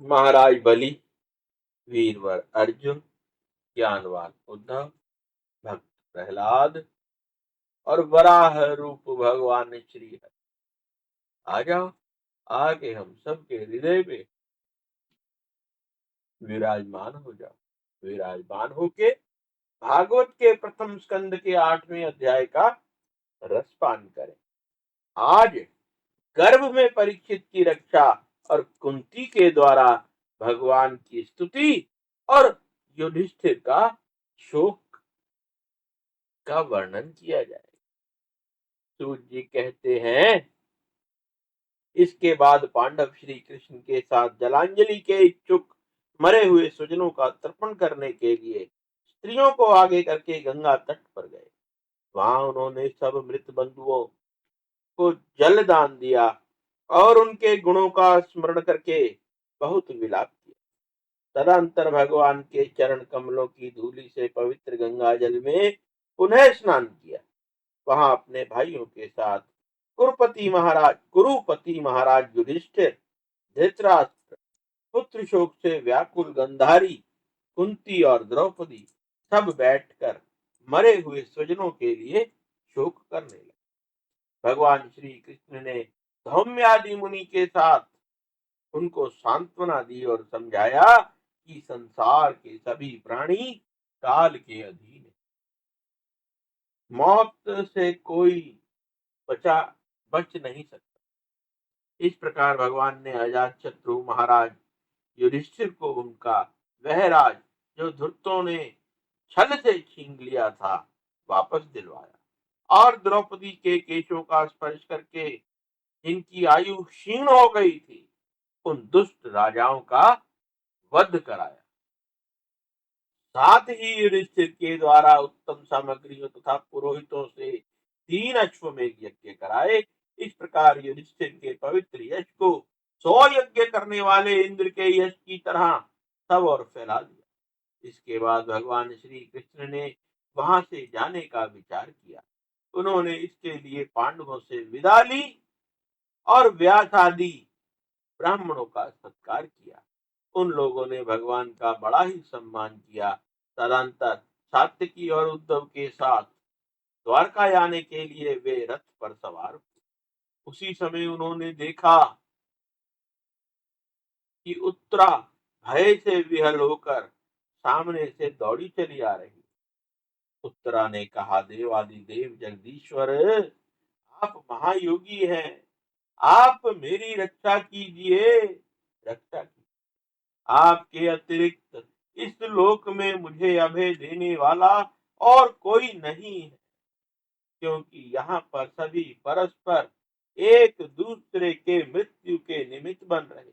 महाराज बलि, वीरवर अर्जुन, ज्ञानवान उद्धव, भक्त प्रहलाद और वराह रूप भगवान श्री हरि। आ जाओ, आके हम सबके हृदय में विराजमान हो जाओ। विराजमान होके भागवत के प्रथम स्कंद के 8वें अध्याय का रसपान करें। आज गर्भ में परीक्षित की रक्षा और कुंती के द्वारा भगवान की स्तुति और युधिष्ठिर का शोक का वर्णन किया जाए। सूत जी कहते हैं, इसके बाद पांडव श्री कृष्ण के साथ जलांजलि के इच्छुक मरे हुए स्वजनों का तर्पण करने के लिए स्त्रियों को आगे करके गंगा तट पर गए। वहां उन्होंने सब मृत बंधुओं को जल दान दिया और उनके गुणों का स्मरण करके बहुत विलाप किया। तदंतर भगवान के चरण कमलों की धूलि से पवित्र गंगा जल में पुनः स्नान किया। वहां अपने भाइयों के साथ कुरुपति महाराज युधिष्ठिर, धृतराष्ट्र, पुत्र शोक से व्याकुल गंधारी, कुंती और द्रौपदी सब बैठकर मरे हुए स्वजनों के लिए शोक करने लगे। भगवान श्री कृष्ण ने धौम्यादि मुनि के साथ उनको सांत्वना दी और समझाया कि संसार के सभी प्राणी काल के अधीन है। मौत से कोई बच नहीं सकता। इस प्रकार भगवान ने अजातशत्रु महाराज युधिष्ठिर को उनका वह राज जो धूर्तों ने छल से छीन लिया था वापस दिलवाया और द्रौपदी के केशों का स्पर्श करके जिनकी आयु क्षीण हो गई थी उन दुष्ट राजाओं का वध कराया। साथ ही युधिष्ठिर के द्वारा उत्तम सामग्रियों तथा पुरोहितों से 3 अश्वमेध यज्ञ कराए। इस प्रकार युधिष्ठिर के पवित्र यश को 100 यज्ञ करने वाले इंद्र के यश की तरह सब और फैला दिया। इसके बाद भगवान श्री कृष्ण ने वहां से जाने का विचार किया। उन्होंने इसके लिए पांडवों से विदा ली और व्यास आदि ब्राह्मणों का सत्कार किया। उन लोगों ने भगवान का बड़ा ही सम्मान किया। तदंतर सात्यकी और उद्धव के साथ द्वारका आने के लिए वे रथ पर सवार हुए। उसी समय उन्होंने देखा कि उत्तरा भय से विहल होकर सामने से दौड़ी चली आ रही। उत्तरा ने कहा, देवादिदेव जगदीश्वर, आप महायोगी हैं, आप मेरी रक्षा कीजिए। रक्षा की आपके अतिरिक्त इस लोक में मुझे अभय देने वाला और कोई नहीं है, क्योंकि यहाँ पर सभी परस्पर एक दूसरे के मृत्यु के निमित्त बन रहे।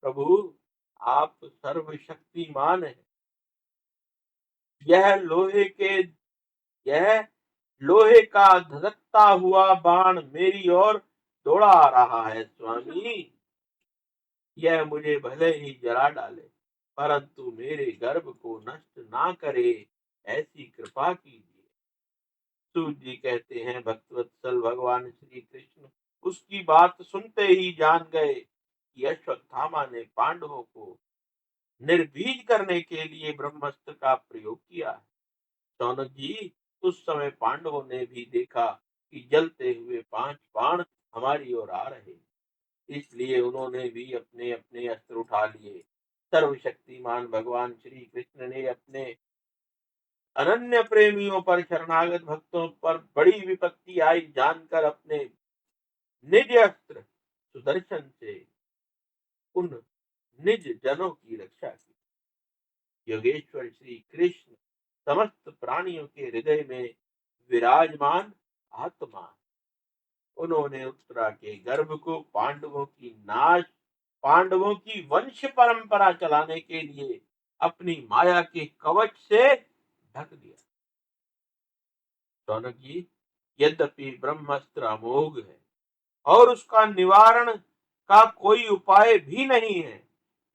प्रभु, आप सर्वशक्तिमान हैं। यह यह लोहे का धधकता हुआ बाण मेरी ओर दौड़ा आ रहा है। स्वामी, यह मुझे भले ही जला डाले, परंतु मेरे गर्भ को नष्ट ना करे, ऐसी कृपा कीजिए। सूत जी कहते हैं, भक्तवत्सल भगवान श्री कृष्ण उसकी बात सुनते ही जान गए कि अश्वत्थामा ने पांडवों को निर्बीज करने के लिए ब्रह्मास्त्र का प्रयोग किया है। शौनक जी, उस समय पांडवों ने भी देखा कि जलते हुए 5 बाण हमारी ओर आ रहे, इसलिए उन्होंने भी अपने अपने अस्त्र उठा लिए। सर्वशक्तिमान भगवान श्री कृष्ण ने अपने अनन्य प्रेमियों पर, शरणागत भक्तों पर बड़ी विपत्ति आई जानकर अपने निज अस्त्र सुदर्शन से उन निज जनों की रक्षा की। योगेश्वर श्री कृष्ण समस्त प्राणियों के हृदय में विराजमान आत्मा। उन्होंने उत्तरा के गर्भ को पांडवों की वंश परंपरा चलाने के लिए अपनी माया के कवच से ढक दिया। शौनक जी, यद्यपि ब्रह्मास्त्र अमोघ है और उसका निवारण का कोई उपाय भी नहीं है,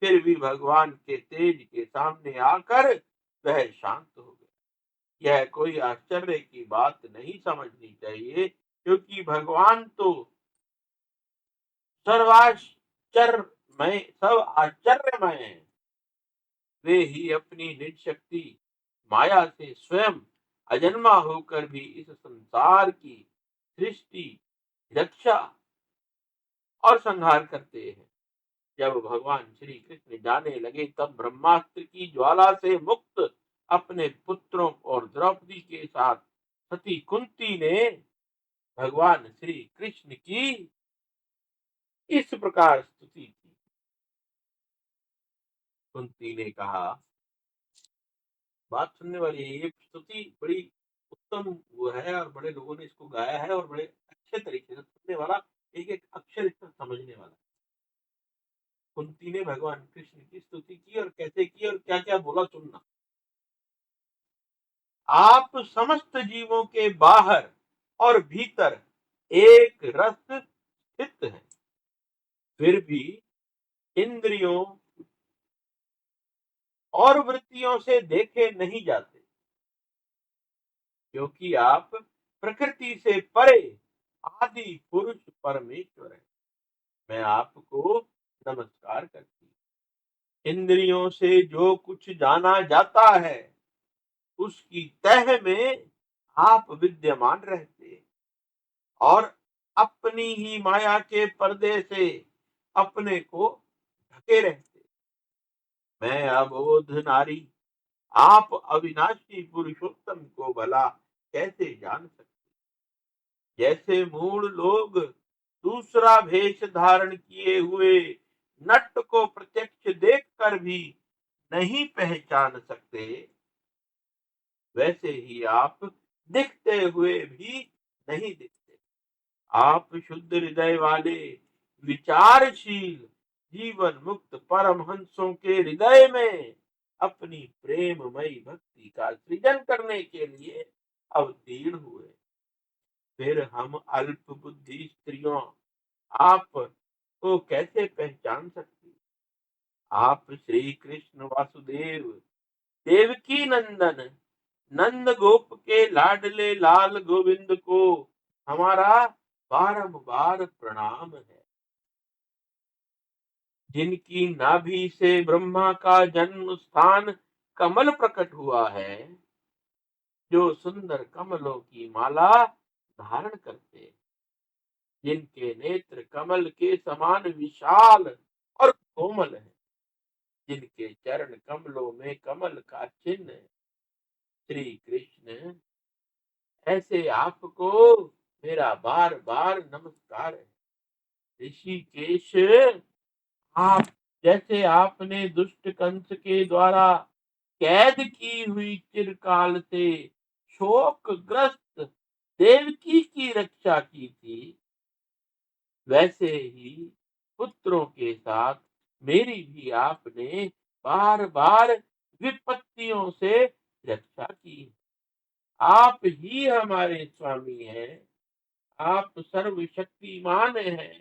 फिर भी भगवान के तेज के सामने आकर वह शांत हो गया। यह कोई आश्चर्य की बात नहीं समझनी चाहिए, क्योंकि भगवान तो सर्वाश्चर्य मैं सब आश्चर्यमय हैं। वे ही अपनी निज शक्ति माया से स्वयं अजन्मा होकर भी इस संसार की सृष्टि, रक्षा और संहार करते हैं। जब भगवान श्री कृष्ण जाने लगे तब ब्रह्मास्त्र की ज्वाला से मुक्त अपने पुत्रों और द्रौपदी के साथ सती कुंती ने भगवान श्री कृष्ण की इस प्रकार स्तुति की। कुंती ने कहा, बात सुनने वाली है, ये स्तुति बड़ी उत्तम वो है और बड़े लोगों ने इसको गाया है और बड़े अच्छे तरीके से सुनने वाला, एक एक अक्षर इसका समझने वाला। कुंती ने भगवान कृष्ण की स्तुति की और कैसे की और क्या क्या बोला सुनना। आप समस्त जीवों के बाहर और भीतर एक रस स्थित है, फिर भी इंद्रियों और वृत्तियों से देखे नहीं जाते, क्योंकि आप प्रकृति से परे आदि पुरुष परमेश्वर है। मैं आपको नमस्कार करती हूँ। इंद्रियों से जो कुछ जाना जाता है उसकी तह में आप विद्यमान रहते हैं और अपनी ही माया के पर्दे से अपने को ढके रहते। मैं अबोध नारी आप अविनाशी पुरुषोत्तम को भला कैसे जान सकते? जैसे मूढ़ लोग दूसरा भेष धारण किए हुए नट को प्रत्यक्ष देखकर भी नहीं पहचान सकते, वैसे ही आप दिखते हुए भी नहीं दिखते। आप शुद्ध हृदय वाले विचारशील जीवन मुक्त परमहंसों के हृदय में अपनी प्रेममयी भक्ति का सृजन करने के लिए अवतीर्ण हुए। फिर हम अल्प बुद्धि स्त्रियों आप को कैसे पहचान सकती? आप श्री कृष्ण वासुदेव देवकी नंदन नंद गोप के लाडले लाल गोविंद को हमारा बारंबार प्रणाम है, जिनकी नाभि से ब्रह्मा का जन्म स्थान कमल प्रकट हुआ है, जो सुंदर कमलों की माला धारण करते, जिनके नेत्र कमल के समान विशाल और कोमल है, जिनके चरण कमलों में कमल का चिन्ह है। श्री कृष्ण, ऐसे आपको मेरा बार बार नमस्कार है। ऋषिकेश, आप जैसे आपने दुष्ट कंस के द्वारा कैद की हुई चिरकाल से शोकग्रस्त देवकी की रक्षा की थी, वैसे ही पुत्रों के साथ मेरी भी आपने बार बार विपत्तियों से रक्षा की। आप ही हमारे स्वामी हैं, आप सर्वशक्तिमान हैं।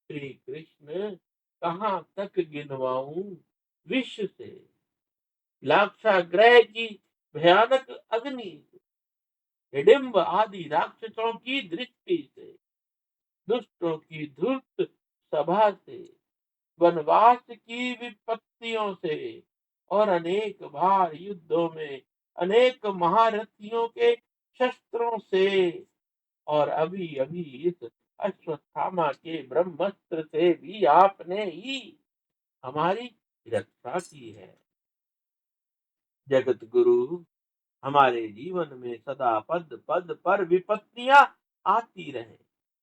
श्री कृष्ण, कहाँ तक गिनवाऊं विष से, लाक्षागृह की भयानक अग्नि से, हिडिंब आदि राक्षसों की दृष्टि से, दुष्टों की धूर्त सभा से, वनवास की विपत्तियों से और अनेक बार युद्धों में अनेक महारथियों के शस्त्रों से और अभी अभी इस अश्वत्थामा के ब्रह्मास्त्र से भी आपने ही हमारी रक्षा की है। जगत गुरु, हमारे जीवन में सदा पद पद पर विपत्तियां आती रहे,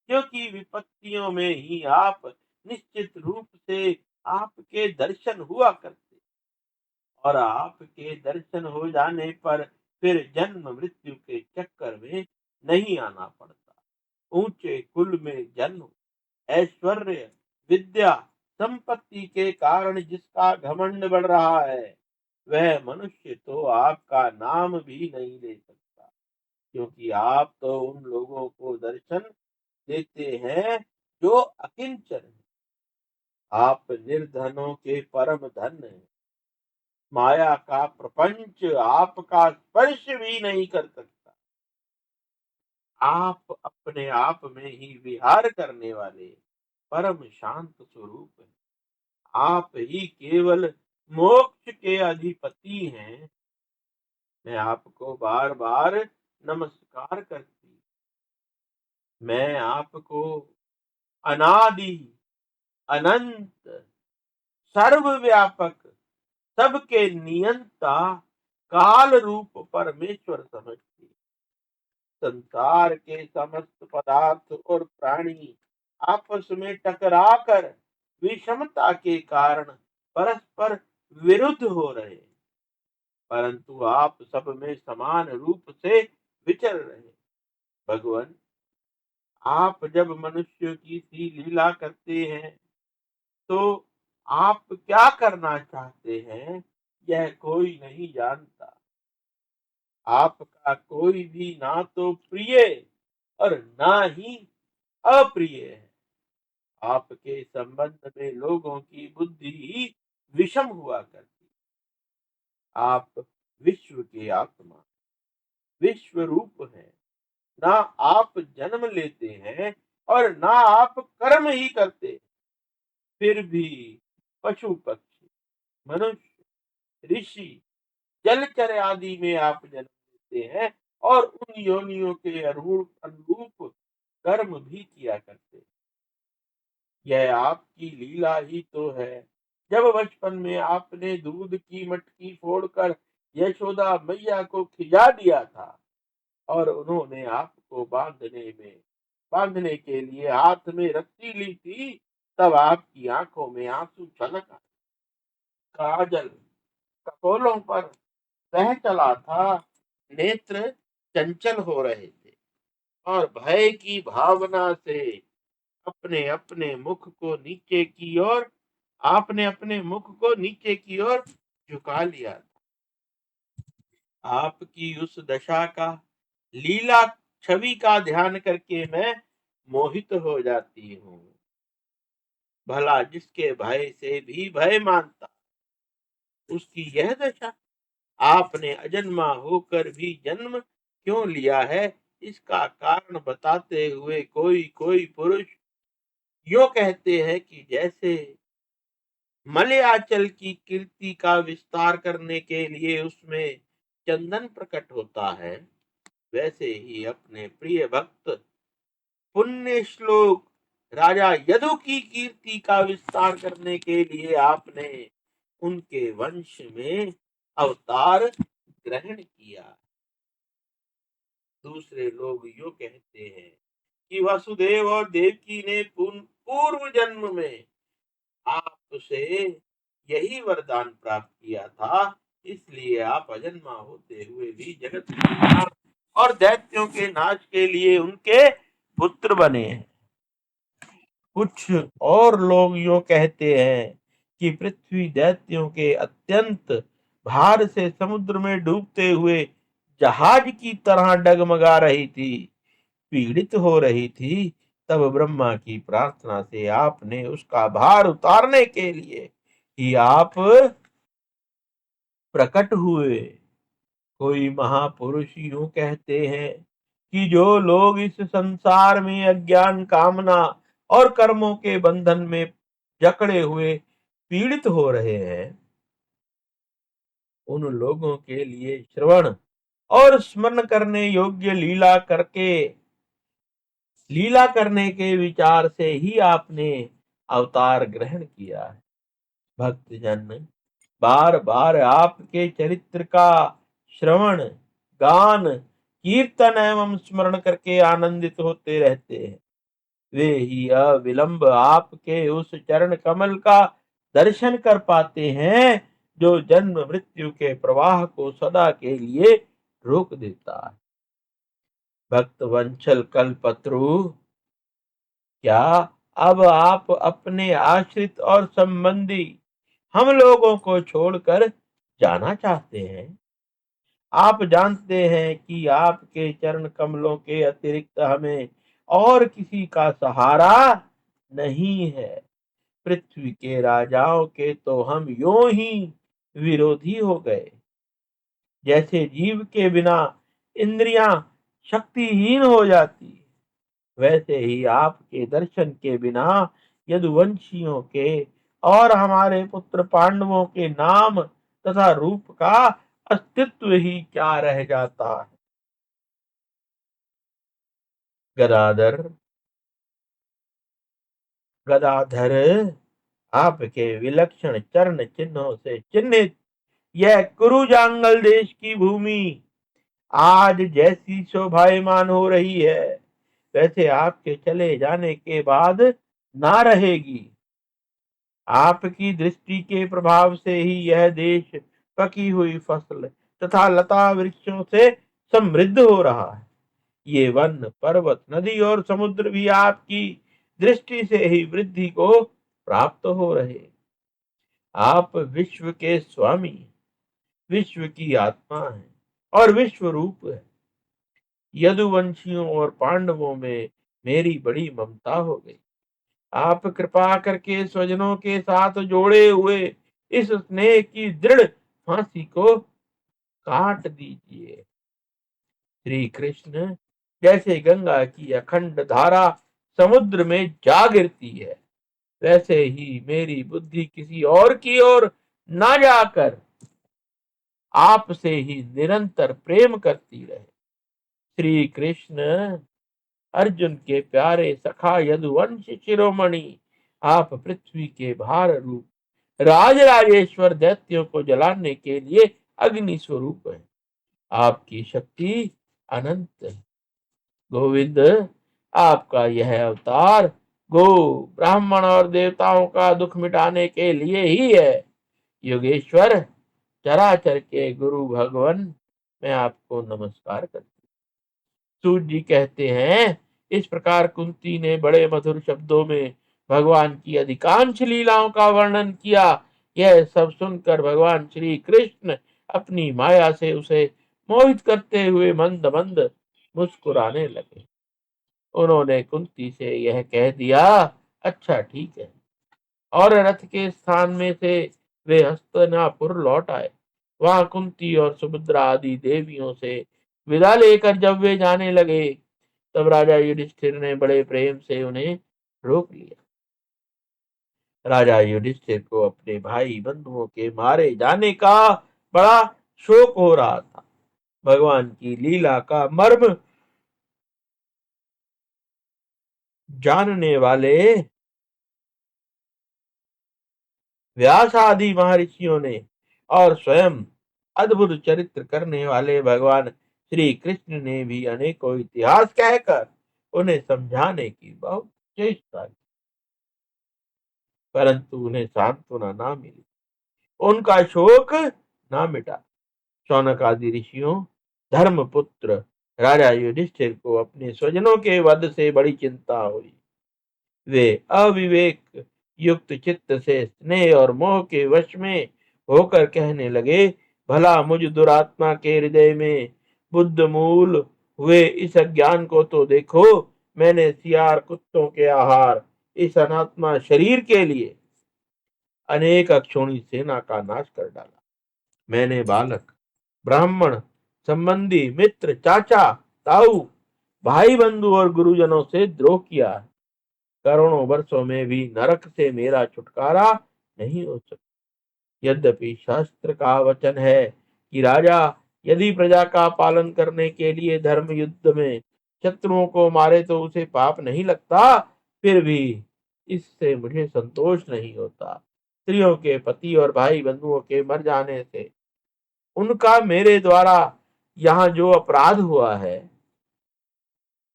क्योंकि विपत्तियों में ही आप निश्चित रूप से आपके दर्शन हुआ करते और आपके दर्शन हो जाने पर फिर जन्म मृत्यु के चक्कर में नहीं आना पड़ता। ऊंचे कुल में जन्म, ऐश्वर्य, विद्या, संपत्ति के कारण जिसका घमंड बढ़ रहा है, वह मनुष्य तो आपका नाम भी नहीं ले सकता, क्योंकि आप तो उन लोगों को दर्शन देते हैं जो अकिंचन है। आप निर्धनों के परम धन हैं। माया का प्रपंच आपका स्पर्श भी नहीं कर सकता। आप अपने आप में ही विहार करने वाले परम शांत स्वरूप हैं। आप ही केवल मोक्ष के अधिपति हैं। मैं आपको बार बार नमस्कार करती। मैं आपको अनादि, अनंत, सर्वव्यापक, सबके नियंता, काल रूप परमेश्वर समझती। संसार के समस्त पदार्थ और प्राणी आपस में टकराकर विषमता के कारण परस्पर विरुद्ध हो रहे हैं, परंतु आप सब में समान रूप से विचर रहे हैं। भगवान, आप जब मनुष्य की सी लीला करते हैं तो आप क्या करना चाहते हैं यह कोई नहीं जानता। आपका कोई भी ना तो प्रिय और ना ही अप्रिय है। आपके संबंध में लोगों की बुद्धि ही विषम हुआ करती। आप विश्व के आत्मा, विश्व रूप है। ना आप जन्म लेते हैं और ना आप कर्म ही करते। फिर भी पशु पक्षी, मनुष्य, ऋषि, जलचर आदि में आप जन्म लेते हैं और उन योनियों के अनुरूप कर्म भी किया करते। यह आपकी लीला ही तो है। जब बचपन में आपने दूध की मटकी फोड़कर यशोदा मैया को खिला दिया था और उन्होंने आपको बांधने के लिए हाथ में रस्सी ली थी, तब आपकी आंखों में आंसू छलक आए। काजल कपोलों पर बह चला था, नेत्र चंचल हो रहे थे और भय की भावना से अपने अपने मुख को नीचे की ओर आपने अपने मुख को नीचे की ओर झुका लिया था। आपकी उस दशा का, लीला छवि का ध्यान करके मैं मोहित हो जाती हूँ। भला जिसके भय से भी भय मानता, उसकी यह दशा। आपने अजन्मा होकर भी जन्म क्यों लिया है, इसका कारण बताते हुए कोई कोई पुरुष यो कहते हैं कि जैसे मलयाचल की कीर्ति का विस्तार करने के लिए उसमें चंदन प्रकट होता है, वैसे ही अपने प्रिय भक्त पुण्य श्लोक राजा यदु की कीर्ति का विस्तार करने के लिए आपने उनके वंश में अवतार ग्रहण किया। दूसरे लोग यो कहते हैं कि वसुदेव और देवकी ने पूर्व जन्म में आपसे यही वरदान प्राप्त किया था, इसलिए आप अजन्मा होते हुए भी जगत के कल्याण और दैत्यों के नाश के लिए उनके पुत्र बने हैं। कुछ और लोग यो कहते हैं कि पृथ्वी दैत्यों के अत्यंत भार से समुद्र में डूबते हुए जहाज की तरह डगमगा रही थी, पीड़ित हो रही थी। तब ब्रह्मा की प्रार्थना से आपने उसका भार उतारने के लिए ही आप प्रकट हुए। कोई महापुरुष यूं कहते हैं कि जो लोग इस संसार में अज्ञान, कामना और कर्मों के बंधन में जकड़े हुए पीड़ित हो रहे हैं, उन लोगों के लिए श्रवण और स्मरण करने योग्य लीला करने के विचार से ही आपने अवतार ग्रहण किया है। भक्तजन बार बार आपके चरित्र का श्रवण, गान, कीर्तन एवं स्मरण करके आनंदित होते रहते हैं। वे ही अविलंब आपके उस चरण कमल का दर्शन कर पाते हैं जो जन्म मृत्यु के प्रवाह को सदा के लिए रोक देता है। भक्त वंशल कल्पत्रु, क्या अब आप अपने आश्रित और संबंधी हम लोगों को छोड़कर जाना चाहते हैं? आप जानते हैं कि आपके चरण कमलों के अतिरिक्त हमें और किसी का सहारा नहीं है। पृथ्वी के राजाओं के तो हम यूं ही विरोधी हो गए। जैसे जीव के बिना इंद्रियां शक्तिहीन हो जाती, वैसे ही आपके दर्शन के बिना यदुवंशियों के और हमारे पुत्र पांडवों के नाम तथा रूप का अस्तित्व ही क्या रह जाता है। गदाधर गदाधर आपके विलक्षण चरण चिन्हों से चिन्हित यह कुरुजांगल देश की भूमि आज जैसी शोभायमान हो रही है, वैसे आपके चले जाने के बाद ना रहेगी। आपकी दृष्टि के प्रभाव से ही यह देश पकी हुई फसल तथा लता वृक्षों से समृद्ध हो रहा है। ये वन, पर्वत, नदी और समुद्र भी आपकी दृष्टि से ही वृद्धि को प्राप्त हो रहे। आप विश्व के स्वामी, विश्व की आत्मा है और विश्व रूप है। यदुवंशियों और पांडवों में मेरी बड़ी ममता हो गई। आप कृपा करके स्वजनों के साथ जोड़े हुए इस स्नेह की दृढ़ फांसी को काट दीजिए। श्री कृष्ण जैसे गंगा की अखंड धारा समुद्र में जा गिरती है, वैसे ही मेरी बुद्धि किसी और की ओर ना जाकर आपसे ही निरंतर प्रेम करती रहे। श्री कृष्ण अर्जुन के प्यारे सखा यदुवंश शिरोमणि, आप पृथ्वी के भार रूप राजराजेश्वर दैत्यों को जलाने के लिए अग्नि स्वरूप है। आपकी शक्ति अनंत है। गोविंद, आपका यह अवतार गो, ब्राह्मण और देवताओं का दुख मिटाने के लिए ही है। योगेश्वर, चराचर के गुरु भगवान, मैं आपको नमस्कार करता हूँ। सूत जी कहते हैं, इस प्रकार कुंती ने बड़े मधुर शब्दों में भगवान की अधिकांश लीलाओं का वर्णन किया। यह सब सुनकर भगवान श्री कृष्ण अपनी माया से उसे मोहित करते हुए मंद मंद मुस्कुराने लगे। उन्होंने कुंती से यह कह दिया, अच्छा ठीक है। और रथ के स्थान में से वे हस्तिनापुर लौट आए। वहां कुंती और सुभद्रा आदि देवियों से विदा लेकर जब वे जाने लगे, तब राजा युधिष्ठिर ने बड़े प्रेम से उन्हें रोक लिया। राजा युधिष्ठिर को अपने भाई बंधुओं के मारे जाने का बड़ा शोक हो रहा था। भगवान की लीला का मर्म जानने वाले व्यास आदि महर्षियों ने और स्वयं अद्भुत चरित्र करने वाले भगवान श्री कृष्ण ने भी अनेकों इतिहास कहकर उन्हें समझाने की बहुत चेष्टा की, परंतु उन्हें सांत्वना ना मिली, उनका शोक ना मिटा। शौनक आदि ऋषियों, धर्मपुत्र राजा युधिष्ठिर को अपने स्वजनों के वध से बड़ी चिंता हुई। वे अविवेक युक्त चित्त से स्नेह और मोह के वश में होकर कहने लगे, भला मुझ दुरात्मा के हृदय में बुद्ध मूल हुए इस अज्ञान को तो देखो। मैंने सियार कुत्तों के आहार इस अनात्मा शरीर के लिए अनेक अक्षोणी सेना का नाश कर डाला। मैंने बालक, ब्राह्मण, संबंधी, मित्र, चाचा, ताऊ, भाई बंधु और गुरुजनों से द्रोह किया है। करोड़ों वर्षों में भी नरक से मेरा छुटकारा नहीं हो सकता। यद्यपि शास्त्र का वचन है कि राजा यदि प्रजा का पालन करने के लिए धर्म युद्ध में शत्रुओं को मारे तो उसे पाप नहीं लगता, फिर भी इससे मुझे संतोष नहीं होता। स्त्रियों के पति और भाई बंधुओं के मर जाने से उनका मेरे द्वारा यहाँ जो अपराध हुआ है,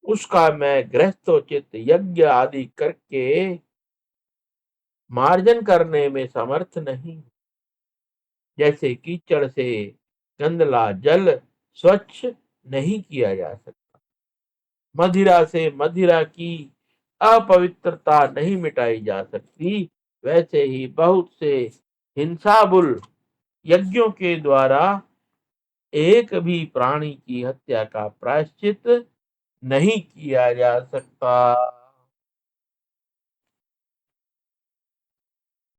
उसका मैं गृहस्थोचित यज्ञ आदि करके मार्जन करने में समर्थ नहीं। जैसे कीचड़ से गंदला जल स्वच्छ नहीं किया जा सकता, मदिरा से मदिरा की अपवित्रता नहीं मिटाई जा सकती, वैसे ही बहुत से हिंसाबुल यज्ञों के द्वारा एक भी प्राणी की हत्या का प्रायश्चित नहीं किया जा सकता।